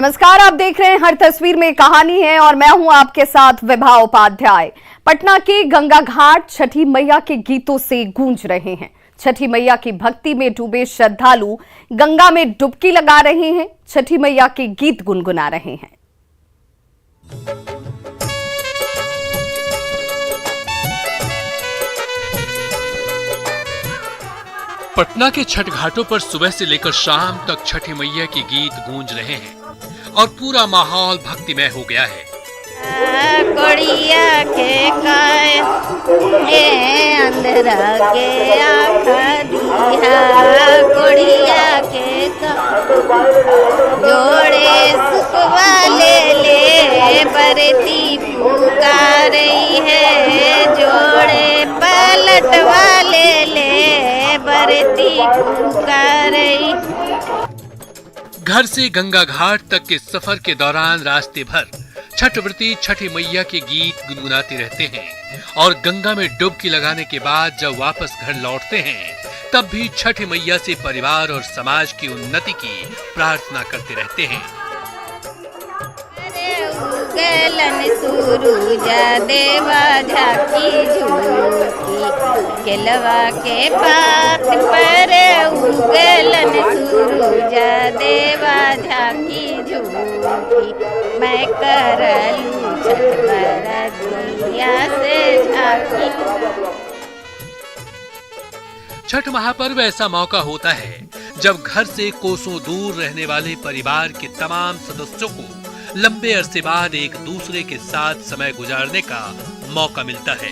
नमस्कार, आप देख रहे हैं हर तस्वीर में कहानी है और मैं हूं आपके साथ विभा उपाध्याय। पटना के गंगा घाट छठी मैया के गीतों से गूंज रहे हैं। छठी मैया की भक्ति में डूबे श्रद्धालु गंगा में डुबकी लगा रहे हैं, छठी मैया के गीत गुनगुना रहे हैं। पटना के छठ घाटों पर सुबह से लेकर शाम तक छठी मैया के गीत गूंज रहे हैं और पूरा माहौल भक्तिमय हो गया है। कोड़िया के काय अंधरा के आखा दिया, कोड़िया के जोड़े सुखवा ले बरती पुकार रही है, जोड़े पलटवा ले बरती पुकार रही। घर से गंगा घाट तक के सफर के दौरान रास्ते भर छठव्रती छठी मैया के गीत गुनगुनाते रहते हैं और गंगा में डुबकी लगाने के बाद जब वापस घर लौटते हैं तब भी छठी मैया से परिवार और समाज की उन्नति की प्रार्थना करते रहते हैं। गलन सुरुजा देवा झाकी झूठी, केलवा के पात पर उगलन सुरुजा देवा झाकी झूठी, मैं करलू छठ बरतिया से झाकी। छठ महापर्व ऐसा मौका होता है जब घर से कोसों दूर रहने वाले परिवार के तमाम सदस्यों को लंबे अरसे बाद एक दूसरे के साथ समय गुजारने का मौका मिलता है,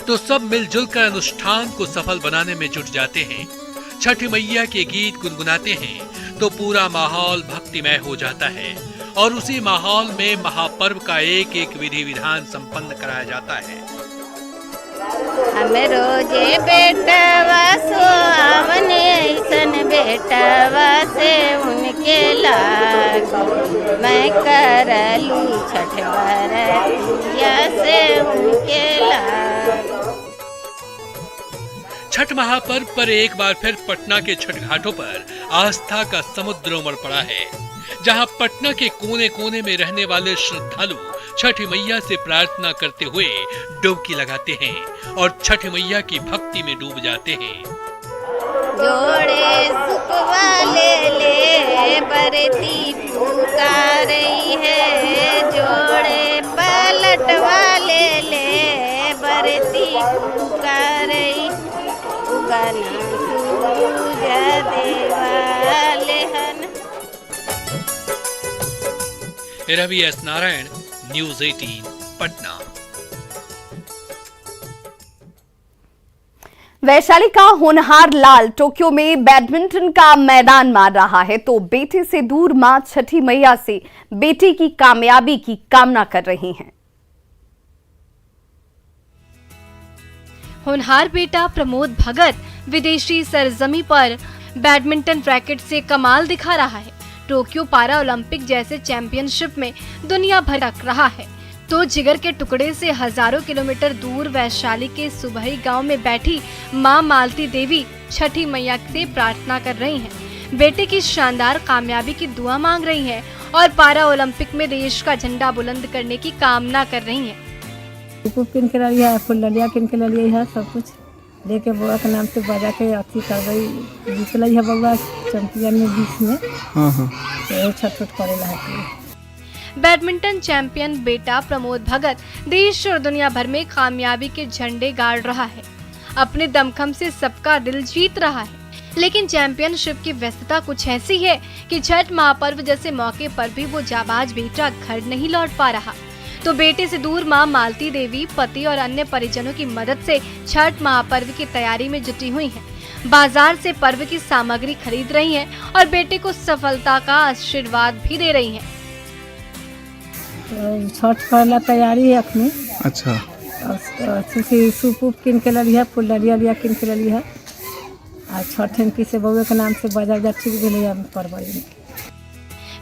तो सब मिलजुल कर अनुष्ठान को सफल बनाने में जुट जाते हैं। छठी मैया के गीत गुनगुनाते हैं तो पूरा माहौल भक्तिमय हो जाता है और उसी माहौल में महापर्व का एक एक विधि विधान संपन्न कराया जाता है। हमें रोजे बेटवा सोआवन ऐसन बेटवा से उनके लाग, मैं करलू छठ बरतिया से उनके लाग। छठ महापर्व पर एक बार फिर पटना के छठ घाटों पर आस्था का समुद्र उमड़ पड़ा है, जहां पटना के कोने कोने में रहने वाले श्रद्धालु छठी मैया से प्रार्थना करते हुए डुबकी लगाते हैं और छठी मैया की भक्ति में डूब जाते हैं। जोड़े सुखवा ले बरती पुकार रही है, जोड़े पलटवा ले बरती पुकार रही, उगना सूरज देवा लेहन। Ravi S Narayan, news 18 Patna. वैशाली का होनहार लाल टोक्यो में बैडमिंटन का मैदान मार रहा है तो बेटे से दूर मां छठी मैया से बेटे की कामयाबी की कामना कर रही हैं। होनहार बेटा प्रमोद भगत विदेशी सरजमी पर बैडमिंटन रैकेट से कमाल दिखा रहा है। टोक्यो पारा ओलंपिक जैसे चैंपियनशिप में दुनिया भर रख रहा है तो जिगर के टुकड़े से हजारों किलोमीटर दूर वैशाली के सुबही गांव में बैठी मां मालती देवी छठी मैया से प्रार्थना कर रही हैं। बेटे की शानदार कामयाबी की दुआ मांग रही हैं और पारा ओलंपिक में देश का झंडा बुलंद करने की कामना कर रही हैं। किन के लिया है, फुलरिया किन के लिया है, सब कुछ लेके बउआ के नाम से बजा के अथी कर रही जीतल है बउआ चैंपियन में 20 में। तो छठ करेला है। बैडमिंटन चैंपियन बेटा प्रमोद भगत देश और दुनिया भर में कामयाबी के झंडे गाड़ रहा है, अपने दमखम से सबका दिल जीत रहा है। लेकिन चैंपियनशिप की व्यस्तता कुछ ऐसी है कि छठ महापर्व जैसे मौके पर भी वो जाबाज बेटा घर नहीं लौट पा रहा, तो बेटे से दूर मां मालती देवी पति और अन्य परिजनों की मदद से छठ महापर्व की तैयारी में जुटी हुई हैं। बाजार से पर्व की सामग्री खरीद रही हैं और बेटे को सफलता का आशीर्वाद भी दे रही हैं। छठ करला तैयारी है अपनी। अच्छा। सूप किन के लिया, फुलरिया लिया किन के लिया और छठ इनकी से बउआ के नाम से बजा ठीक दिलिया पर्व।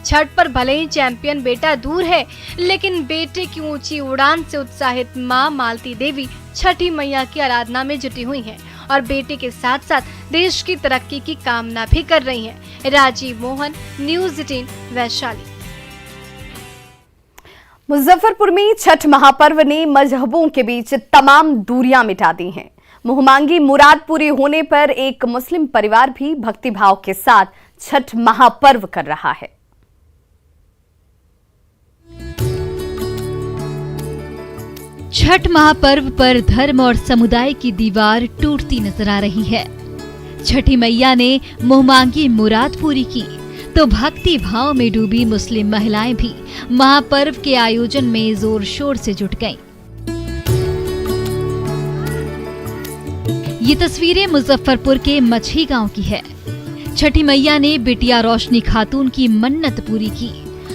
छठ पर भले ही चैंपियन बेटा दूर है, लेकिन बेटे की ऊंची उड़ान से उत्साहित मां मालती देवी छठी मैया की आराधना में जुटी हुई हैं और बेटे के साथ साथ देश की तरक्की की कामना भी कर रही हैं। राजीव मोहन, न्यूज़ 18 वैशाली। मुजफ्फरपुर में छठ महापर्व ने मजहबों के बीच तमाम दूरियां मिटा दी हैं। मुंह मांगी मुराद पूरी होने पर एक मुस्लिम परिवार भी भक्तिभाव के साथ छठ महापर्व कर रहा है। छठ महापर्व पर धर्म और समुदाय की दीवार टूटती नजर आ रही है। छठी मैया ने मुंह मांगी मुराद पूरी की तो भक्ति भाव में डूबी मुस्लिम महिलाएं भी महापर्व के आयोजन में जोर शोर से जुट गईं। ये तस्वीरें मुजफ्फरपुर के मछी गांव की है। छठी मैया ने बिटिया रोशनी खातून की मन्नत पूरी की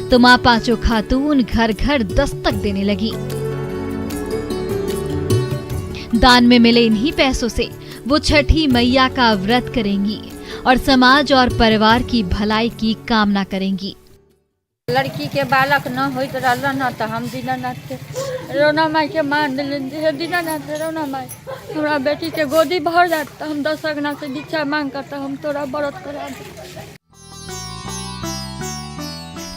तो मां पांचों खातून घर घर दस्तक देने लगी। दान में मिले इन्हीं पैसों से वो छठी मैया का व्रत करेंगी और समाज और परिवार की भलाई की कामना करेंगी। लड़की के बालक न होइत रहल न तो हम दीनानाथ के रोना माई के मान दिले। दीनानाथ रोना माई हमरा बेटी के गोदी भर जात तो हम 10 अगना से दीक्षा मांग कर हम तोरा व्रत करा दे।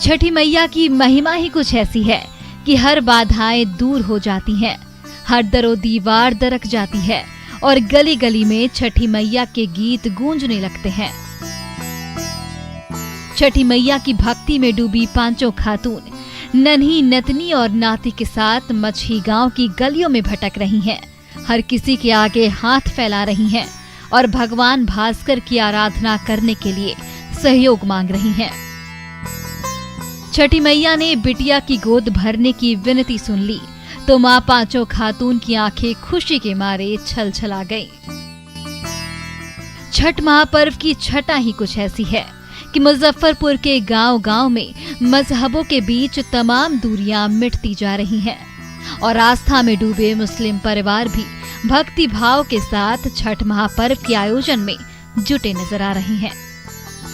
छठी मैया की महिमा ही कुछ ऐसी है कि हर बाधाएं दूर हो जाती हैं, हर दरो दीवार दरक जाती है और गली गली में छठी मैया के गीत गूंजने लगते हैं। छठी मैया की भक्ति में डूबी पांचों खातून नन्ही नतनी और नाती के साथ मछी गांव की गलियों में भटक रही हैं। हर किसी के आगे हाथ फैला रही हैं और भगवान भास्कर की आराधना करने के लिए सहयोग मांग रही हैं। छठी मैया ने बिटिया की गोद भरने की विनती सुन ली तो मां पांचों खातून की आंखें खुशी के मारे छलछला गईं। छठ महापर्व की छटा ही कुछ ऐसी है कि मुजफ्फरपुर के गांव-गांव में मजहबों के बीच तमाम दूरियां मिटती जा रही हैं और आस्था में डूबे मुस्लिम परिवार भी भक्ति भाव के साथ छठ महापर्व के आयोजन में जुटे नजर आ रहे हैं।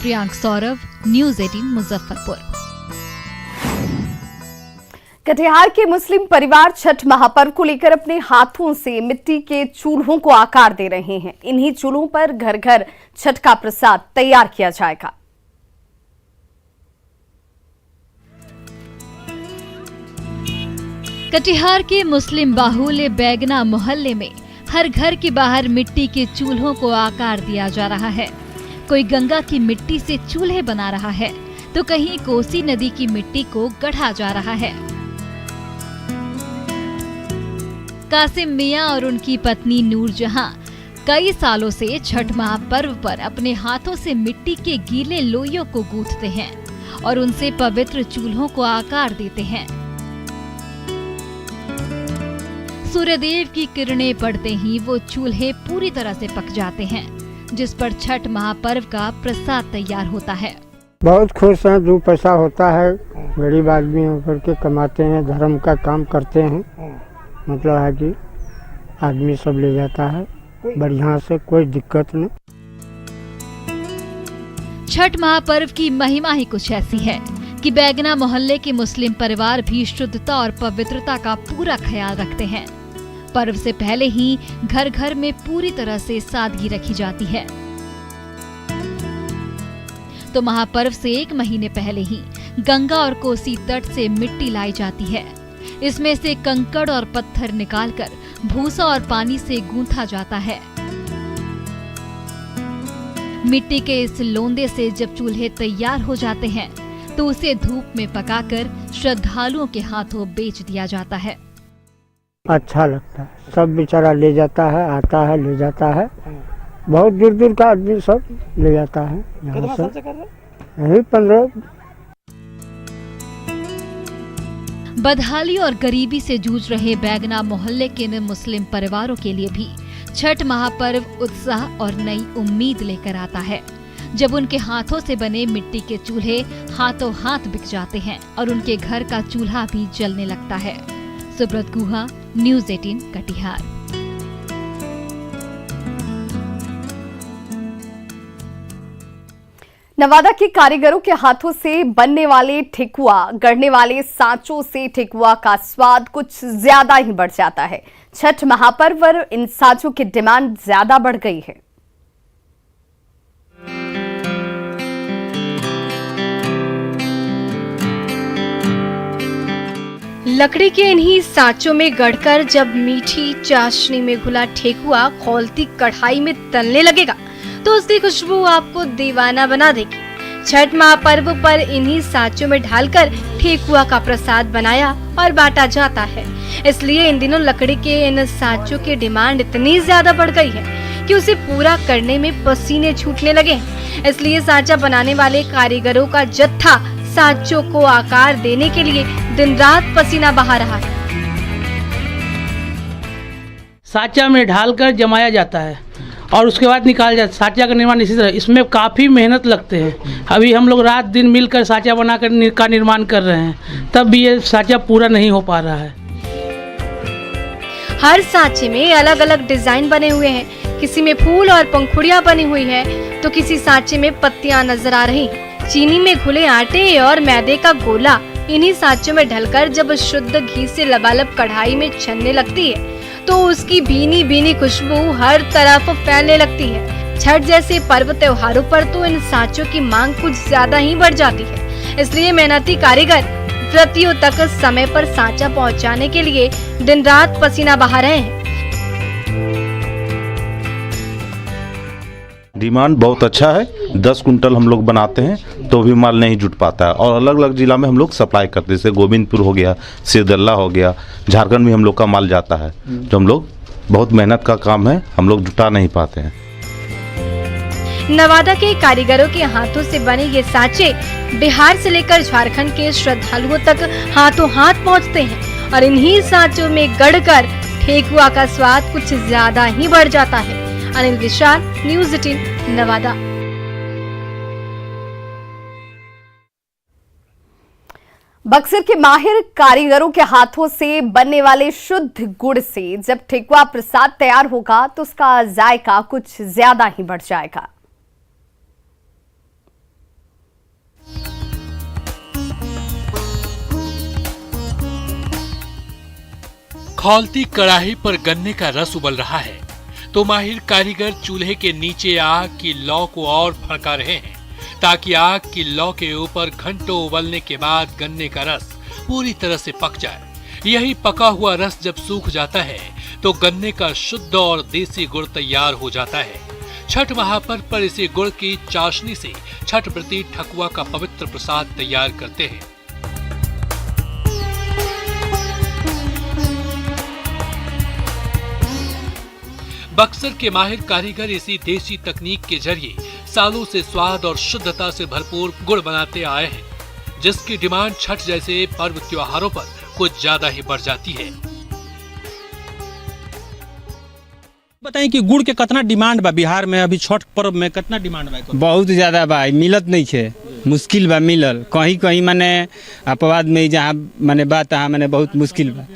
प्रियांक सौरभ, न्यूज़ 18 मुजफ्फरपुर। कटिहार के मुस्लिम परिवार छठ महापर्व को लेकर अपने हाथों से मिट्टी के चूल्हों को आकार दे रहे हैं। इन्हीं चूल्हों पर घर घर छठ का प्रसाद तैयार किया जाएगा। कटिहार के मुस्लिम बाहुल्य बैगना मोहल्ले में हर घर के बाहर मिट्टी के चूल्हों को आकार दिया जा रहा है। कोई गंगा की मिट्टी से चूल्हे बना रहा है तो कहीं कोसी नदी की मिट्टी को गढ़ा जा रहा है। कासिम मियां और उनकी पत्नी नूरजहां कई सालों से छठ महापर्व पर अपने हाथों से मिट्टी के गीले लोइयों को गूंथते हैं और उनसे पवित्र चूल्हों को आकार देते हैं। सूर्यदेव की किरणें पड़ते ही वो चूल्हे पूरी तरह से पक जाते हैं, जिस पर छठ महापर्व का प्रसाद तैयार होता है। बहुत खुश हैं, 2 पैसा होता है, गरीब आदमी होकर के कमाते हैं, धर्म का काम करते हैं। मतलब है कि आदमी सब ले जाता है बढ़िया से, कोई दिक्कत नहीं। छठ महापर्व की महिमा ही कुछ ऐसी है कि बैगना मोहल्ले के मुस्लिम परिवार भी शुद्धता और पवित्रता का पूरा ख्याल रखते हैं। पर्व से पहले ही घर घर में पूरी तरह से सादगी रखी जाती है तो महापर्व से 1 महीने पहले ही गंगा और कोसी तट से मिट्टी लाई जाती है। इसमें से कंकड़ और पत्थर निकालकर भूसा और पानी से गूंथा जाता है। मिट्टी के इस लोंदे से जब चूल्हे तैयार हो जाते हैं तो उसे धूप में पकाकर श्रद्धालुओं के हाथों बेच दिया जाता है। अच्छा लगता है, सब बेचारा ले जाता है, आता है, ले जाता है। बहुत दूर दूर का आदमी सब ले जाता है यहाँ से। यही 15। बदहाली और गरीबी से जूझ रहे बैगना मोहल्ले के इन मुस्लिम परिवारों के लिए भी छठ महापर्व उत्साह और नई उम्मीद लेकर आता है, जब उनके हाथों से बने मिट्टी के चूल्हे हाथों हाथ बिक जाते हैं और उनके घर का चूल्हा भी जलने लगता है। सुब्रत गुहा, न्यूज़ 18 कटिहार। नवादा के कारीगरों के हाथों से बनने वाले ठेकुआ, गढ़ने वाले सांचों से ठेकुआ का स्वाद कुछ ज्यादा ही बढ़ जाता है। छठ महापर्व पर इन सांचों की डिमांड ज्यादा बढ़ गई है। लकड़ी के इन्हीं सांचों में गढ़कर जब मीठी चाशनी में घुला ठेकुआ खौलती कढ़ाई में तलने लगेगा तो उसकी खुशबू आपको दीवाना बना देगी। छठ महापर्व पर इन्हीं सांचों में ढालकर ठेकुआ का प्रसाद बनाया और बांटा जाता है। इसलिए इन दिनों लकड़ी के इन सांचों की डिमांड इतनी ज्यादा बढ़ गई है कि उसे पूरा करने में पसीने छूटने लगे हैं। इसलिए सांचा बनाने वाले कारीगरों का जत्था सांचों को आकार देने के लिए दिन रात पसीना बहा रहा है। सांचा में ढालकर जमाया जाता है और उसके बाद निकाल जाता है। सांचा का निर्माण इसी तरह, इसमें काफ़ी मेहनत लगते हैं। अभी हम लोग रात दिन मिलकर सांचा बनाकर का निर्माण कर रहे हैं, तब भी ये सांचा पूरा नहीं हो पा रहा है। हर सांचे में अलग अलग डिजाइन बने हुए हैं। किसी में फूल और पंखुड़ियां बनी हुई है तो किसी सांचे में पत्तियां नजर आ रही हैं। चीनी में घुले आटे और मैदे का गोला इन्हीं सांचों में ढलकर जब शुद्ध घी से लबालब कढ़ाई में छनने लगती है तो उसकी भीनी भीनी खुशबू हर तरफ फैलने लगती है। छठ जैसे पर्व त्योहारों पर तो इन सांचों की मांग कुछ ज्यादा ही बढ़ जाती है। इसलिए मेहनती कारीगर व्रतियों तक समय पर सांचा पहुंचाने के लिए दिन रात पसीना बहा रहे हैं। डिमांड बहुत अच्छा है। 10 कुंटल हम लोग बनाते हैं तो भी माल नहीं जुट पाता है और अलग अलग जिला में हम लोग सप्लाई करते हैं। जैसे गोविंदपुर हो गया, सिरदल्ला हो गया, झारखंड में हम लोग का माल जाता है। तो हम लोग बहुत मेहनत का काम है, हम लोग जुटा नहीं पाते हैं। नवादा के कारीगरों के हाथों से बने ये सांचे बिहार से लेकर झारखंड के श्रद्धालुओं तक हाथों हाथ पहुंचते हैं और इन्हीं सांचों में गढ़कर ठेकुआ का स्वाद कुछ ज्यादा ही बढ़ जाता है। अनिल विशाल, न्यूज़ 18, नवादा। बक्सर के माहिर कारीगरों के हाथों से बनने वाले शुद्ध गुड़ से जब ठेकुआ प्रसाद तैयार होगा तो उसका जायका कुछ ज्यादा ही बढ़ जाएगा। खौलती कड़ाही पर गन्ने का रस उबल रहा है तो माहिर कारीगर चूल्हे के नीचे आग की लौ को और भड़का रहे हैं ताकि आग की लौ के ऊपर घंटों उबलने के बाद गन्ने का रस पूरी तरह से पक जाए। यही पका हुआ रस जब सूख जाता है तो गन्ने का शुद्ध और देसी गुड़ तैयार हो जाता है। छठ महापर्व पर इसी गुड़ की चाशनी से छठ व्रती ठकुआ का पवित्र प्रसाद तैयार करते हैं। बक्सर के माहिर कारीगर इसी देसी तकनीक के जरिए सालों से स्वाद और शुद्धता से भरपूर गुड़ बनाते आए हैं, जिसकी डिमांड छठ जैसे पर्व त्योहारों पर कुछ ज्यादा ही बढ़ जाती है। बताइए कि गुड़ के कितना डिमांड बा बिहार में? अभी छठ पर्व में कितना डिमांड बा? बहुत ज्यादा बा, मिलत नहीं है, मुश्किल बा मिलल। कहीं कहीं माने अपवाद में जहाँ माने बात माने बहुत मुश्किल बा।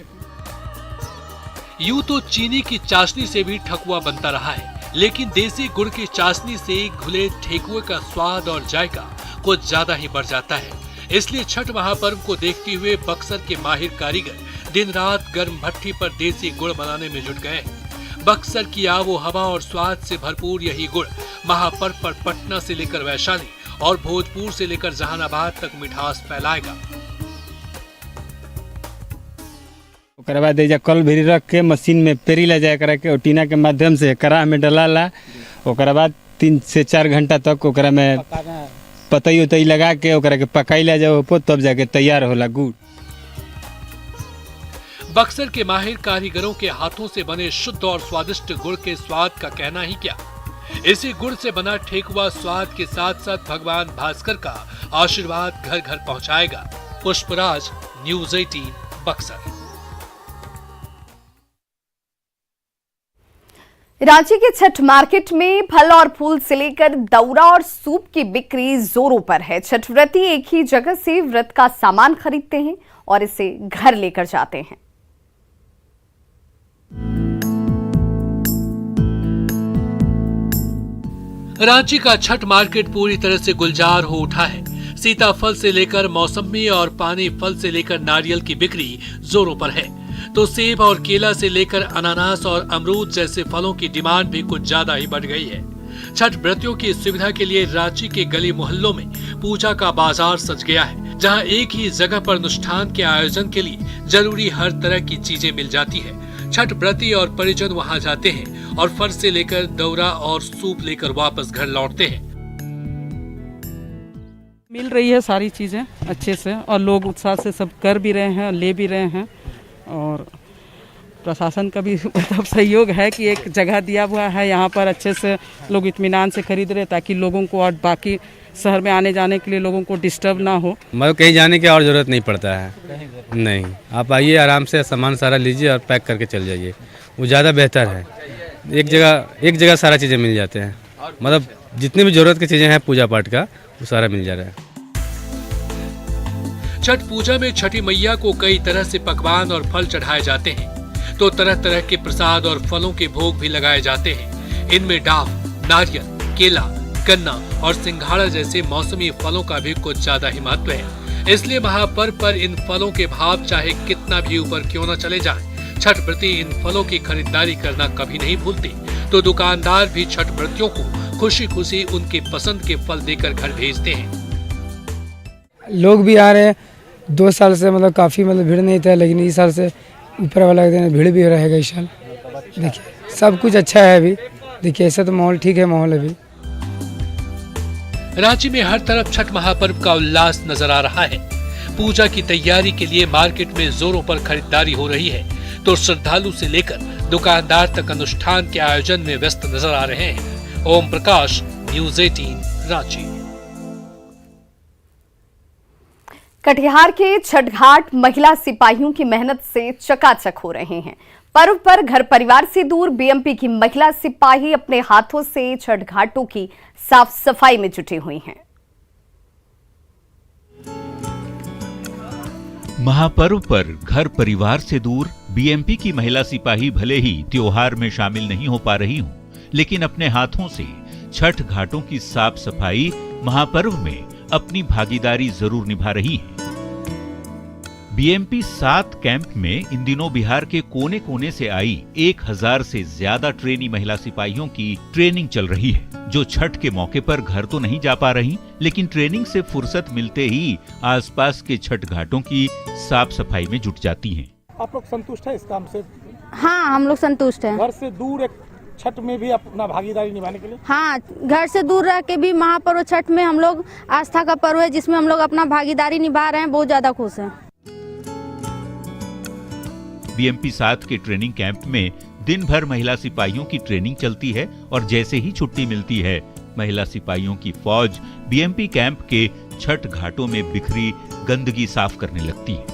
यूं तो चीनी की चाशनी से भी ठकुआ बनता रहा है, लेकिन देसी गुड़ की चाशनी से घुले ठेकुए का स्वाद और जायका कुछ ज्यादा ही बढ़ जाता है। इसलिए छठ महापर्व को देखते हुए बक्सर के माहिर कारीगर दिन रात गर्म भट्टी पर देसी गुड़ बनाने में जुट गए हैं। बक्सर की आबो हवा और स्वाद से भरपूर यही गुड़ महापर्व पर पटना से लेकर वैशाली और भोजपुर से लेकर जहानाबाद तक मिठास फैलाएगा। ओकरा बाद कल भी रख के मशीन में पेरी ला जाए करा के और टीना के माध्यम से कड़ाह में डलाला। ओकरा बाद 3 से 4 घंटा तक ओकरा में पतई उतई लगा के ओकरा के पकाइला जाओ तब जाके तैयार होला गुड़। बक्सर के माहिर कारीगरों के हाथों से बने शुद्ध और स्वादिष्ट गुड़ के स्वाद का कहना ही क्या। इसी गुड़ से बना ठेकुआ स्वाद के साथ साथ भगवान भास्कर का आशीर्वाद घर घर पहुंचाएगा। पुष्पराज, न्यूज़ 18, बक्सर। रांची के छठ मार्केट में फल और फूल से लेकर दौरा और सूप की बिक्री जोरों पर है। छठ व्रती एक ही जगह से व्रत का सामान खरीदते हैं और इसे घर लेकर जाते हैं। रांची का छठ मार्केट पूरी तरह से गुलजार हो उठा है। सीताफल से लेकर मौसमी और पानी फल से लेकर नारियल की बिक्री जोरों पर है, तो सेब और केला से लेकर अनानास और अमरूद जैसे फलों की डिमांड भी कुछ ज्यादा ही बढ़ गई है। छठ व्रतियों की सुविधा के लिए रांची के गली मोहल्लों में पूजा का बाजार सज गया है। जहां एक ही जगह पर अनुष्ठान के आयोजन के लिए जरूरी हर तरह की चीजें मिल जाती है। छठ व्रती और परिजन वहां जाते हैं और फल से लेकर दौरा और सूप लेकर वापस घर लौटते हैं। मिल रही है सारी चीजें अच्छे से और लोग उत्साह से सब कर भी रहे हैं, ले भी रहे हैं और प्रशासन का भी मतलब सहयोग है कि एक जगह दिया हुआ है यहाँ पर अच्छे से लोग इत्मीनान से खरीद रहे ताकि लोगों को और बाकी शहर में आने जाने के लिए लोगों को डिस्टर्ब ना हो। मतलब कहीं जाने की और ज़रूरत नहीं पड़ता है, नहीं, आप आइए आराम से सामान सारा लीजिए और पैक करके चल जाइए, वो ज़्यादा बेहतर है। एक जगह सारा चीज़ें मिल जाते हैं, मतलब जितनी भी ज़रूरत की चीज़ें हैं पूजा पाठ का वो सारा मिल जा रहा है। छठ पूजा में छठी मैया को कई तरह से पकवान और फल चढ़ाए जाते हैं, तो तरह तरह के प्रसाद और फलों के भोग भी लगाए जाते हैं। इनमें डाव, नारियल, केला, गन्ना और सिंघाड़ा जैसे मौसमी फलों का भी कुछ ज्यादा ही महत्व है। इसलिए महापर्व पर इन फलों के भाव चाहे कितना भी ऊपर क्यों न चले जाएं, छठ व्रती इन फलों की खरीदारी करना कभी नहीं भूलते। तो दुकानदार भी छठ व्रतियों को खुशी खुशी उनके पसंद के फल देकर घर भेजते हैं। लोग भी आ रहे हैं, 2 साल से मतलब काफी मतलब भीड़ नहीं था, लेकिन इस साल से ऊपर वाला भीड़ भी रहेगा इस साल। देखिए सब कुछ अच्छा है अभी, देखिए ऐसा तो माहौल ठीक है माहौल अभी। रांची में हर तरफ छठ महापर्व का उल्लास नजर आ रहा है। पूजा की तैयारी के लिए मार्केट में जोरों पर खरीदारी हो रही है, तो श्रद्धालु से लेकर दुकानदार तक अनुष्ठान के आयोजन में व्यस्त नजर आ रहे हैं। ओम प्रकाश, न्यूज़ 18 रांची। कटिहार के छठ घाट महिला सिपाहियों की मेहनत से चकाचक हो रहे हैं। पर्व पर घर परिवार से दूर बीएमपी की महिला सिपाही अपने हाथों से छठ घाटों की साफ सफाई में जुटी हुई हैं। महापर्व पर घर परिवार से दूर बीएमपी की महिला सिपाही भले ही त्योहार में शामिल नहीं हो पा रही हूं, लेकिन अपने हाथों से छठ घाटों की साफ सफाई महापर्व में अपनी भागीदारी जरूर निभा रही है। बीएमपी 7 कैंप में इन दिनों बिहार के कोने कोने से आई 1000 से ज्यादा ट्रेनी महिला सिपाहियों की ट्रेनिंग चल रही है, जो छठ के मौके पर घर तो नहीं जा पा रही, लेकिन ट्रेनिंग से फुर्सत मिलते ही आसपास के छठ घाटों की साफ सफाई में जुट जाती हैं। आप लोग संतुष्ट हैं इस काम से? हाँ, हम लोग संतुष्ट हैं। घर से दूर एक छठ में भी अपना भागीदारी निभाने के लिए? हाँ, घर से दूर रह के भी महापर्व छठ में हम लोग आस्था का पर्व है जिसमें हम लोग अपना भागीदारी निभा रहे हैं, बहुत ज्यादा खुश हैं। बीएमपी 7 के ट्रेनिंग कैंप में दिन भर महिला सिपाहियों की ट्रेनिंग चलती है और जैसे ही छुट्टी मिलती है, महिला सिपाहियों की फौज बीएमपी कैंप के छठ घाटों में बिखरी गंदगी साफ करने लगती है।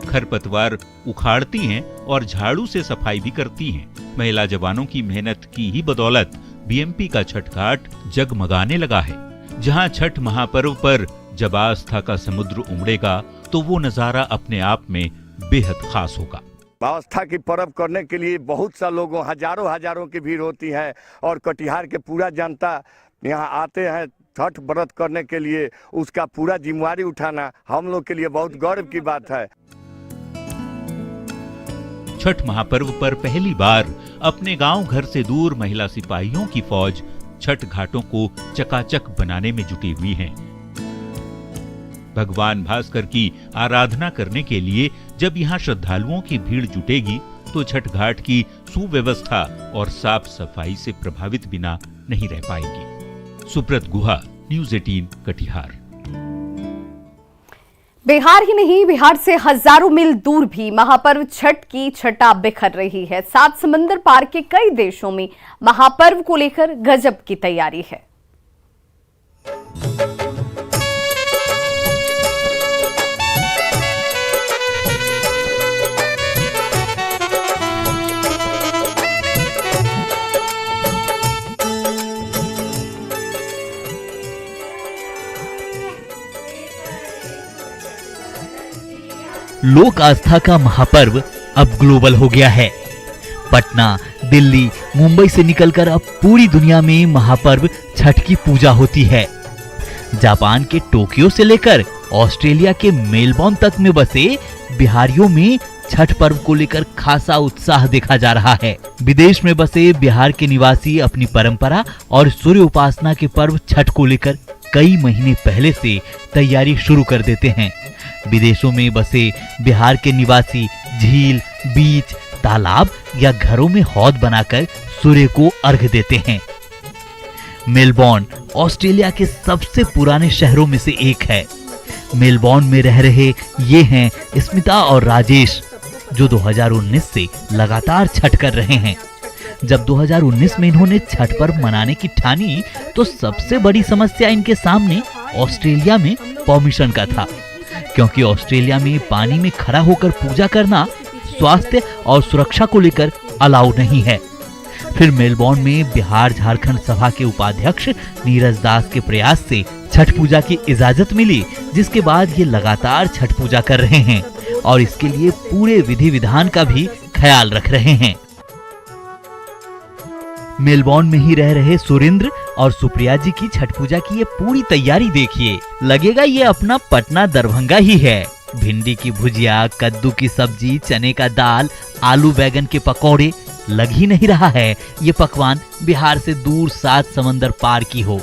खरपतवार उखाड़ती हैं और झाड़ू से सफाई भी करती हैं। महिला जवानों की मेहनत की ही बदौलत बीएमपी का छठ घाट जगमगाने लगा है। जहां छठ महापर्व पर जब आस्था का समुद्र उमड़ेगा तो वो नजारा अपने आप में बेहद खास होगा। आस्था की पर्व करने के लिए बहुत सा लोगों हजारों की भीड़ होती है और कटिहार के पूरा जनता यहाँ आते हैं छठ व्रत करने के लिए। उसका पूरा जिम्मेवारी उठाना हम लोग के लिए बहुत गौरव की बात है। छठ महापर्व पर पहली बार अपने गांव घर से दूर महिला सिपाहियों की फौज छठ घाटों को चकाचक बनाने में जुटी हुई है। भगवान भास्कर की आराधना करने के लिए जब यहाँ श्रद्धालुओं की भीड़ जुटेगी तो छठ घाट की सुव्यवस्था और साफ सफाई से प्रभावित बिना नहीं रह पाएगी। सुब्रत गुहा, न्यूज़ 18 कटिहार। बिहार ही नहीं, बिहार से हजारों मील दूर भी महापर्व छठ की छटा बिखर रही है। 7 समंदर पार के कई देशों में महापर्व को लेकर गजब की तैयारी है। लोक आस्था का महापर्व अब ग्लोबल हो गया है। पटना, दिल्ली, मुंबई से निकलकर अब पूरी दुनिया में महापर्व छठ की पूजा होती है। जापान के टोक्यो से लेकर ऑस्ट्रेलिया के मेलबोर्न तक में बसे बिहारियों में छठ पर्व को लेकर खासा उत्साह देखा जा रहा है। विदेश में बसे बिहार के निवासी अपनी परंपरा और सूर्य उपासना के पर्व छठ को लेकर कई महीने पहले से तैयारी शुरू कर देते हैं। विदेशों में बसे बिहार के निवासी झील, बीच, तालाब या घरों में हौद बनाकर सूर्य को अर्घ देते हैं। मेलबोर्न ऑस्ट्रेलिया के सबसे पुराने शहरों में से एक है। मेलबोर्न में रह रहे ये हैं स्मिता और राजेश, जो 2019 से लगातार छठ कर रहे हैं। जब 2019 में इन्होंने छठ पर्व मनाने की ठानी तो सबसे बड़ी समस्या इनके सामने ऑस्ट्रेलिया में परमिशन का था, क्योंकि ऑस्ट्रेलिया में पानी में खड़ा होकर पूजा करना स्वास्थ्य और सुरक्षा को लेकर अलाउ नहीं है। फिर मेलबोर्न में बिहार झारखंड सभा के उपाध्यक्ष नीरज दास के प्रयास से छठ पूजा की इजाजत मिली, जिसके बाद ये लगातार छठ पूजा कर रहे हैं और इसके लिए पूरे विधि विधान का भी ख्याल रख रहे हैं। मेलबोर्न में ही रह रहे सुरेंद्र और सुप्रिया जी की छठ पूजा की ये पूरी तैयारी देखिए, लगेगा ये अपना पटना दरभंगा ही है। भिंडी की भुजिया, कद्दू की सब्जी, चने का दाल, आलू बैगन के पकौड़े, लग ही नहीं रहा है ये पकवान बिहार से दूर 7 समंदर पार की हो।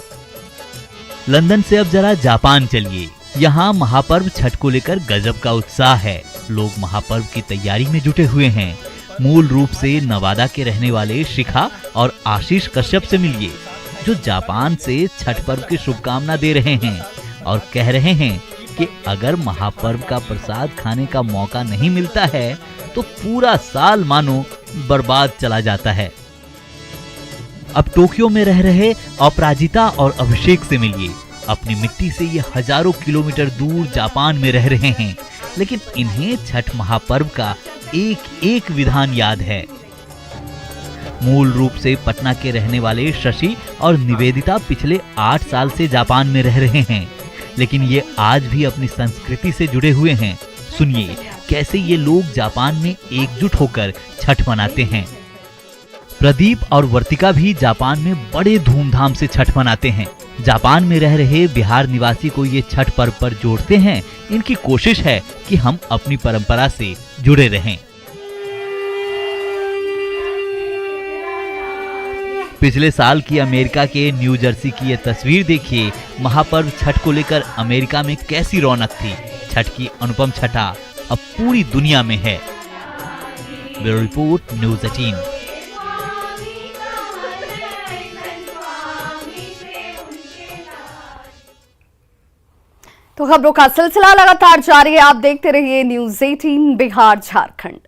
लंदन से अब जरा जापान चलिए। यहाँ महापर्व छठ को लेकर गजब का उत्साह है। लोग महापर्व की तैयारी में जुटे हुए हैं। मूल रूप से नवादा के रहने वाले शिखा और आशीष कश्यप से मिलिए, जो जापान से छठ पर्व की शुभकामना दे रहे हैं और कह रहे हैं कि अगर महापर्व का प्रसाद खाने का मौका नहीं मिलता है तो पूरा साल मानो बर्बाद चला जाता है। अब टोक्यो में रह रहे अपराजिता और अभिषेक से मिलिए। अपनी मिट्टी से ये हजारों किलोमीटर दूर जापान में रह रहे हैं, लेकिन इन्हें छठ महापर्व का एक एक विधान याद है। मूल रूप से पटना के रहने वाले शशि और निवेदिता पिछले 8 साल से जापान में रह रहे हैं, लेकिन ये आज भी अपनी संस्कृति से जुड़े हुए हैं। सुनिए कैसे ये लोग जापान में एकजुट होकर छठ मनाते हैं। प्रदीप और वर्तिका भी जापान में बड़े धूमधाम से छठ मनाते हैं। जापान में रह रहे बिहार निवासी को ये छठ पर्व पर जोड़ते हैं। इनकी कोशिश है कि हम अपनी परंपरा से जुड़े रहें। पिछले साल की अमेरिका के न्यू जर्सी की ये तस्वीर देखिए। महापर्व छठ को लेकर अमेरिका में कैसी रौनक थी। छठ की अनुपम छटा अब पूरी दुनिया में है। Bureau report, news 18। तो खबरों का सिलसिला लगातार जारी है। आप देखते रहिए न्यूज़ 18 बिहार झारखंड।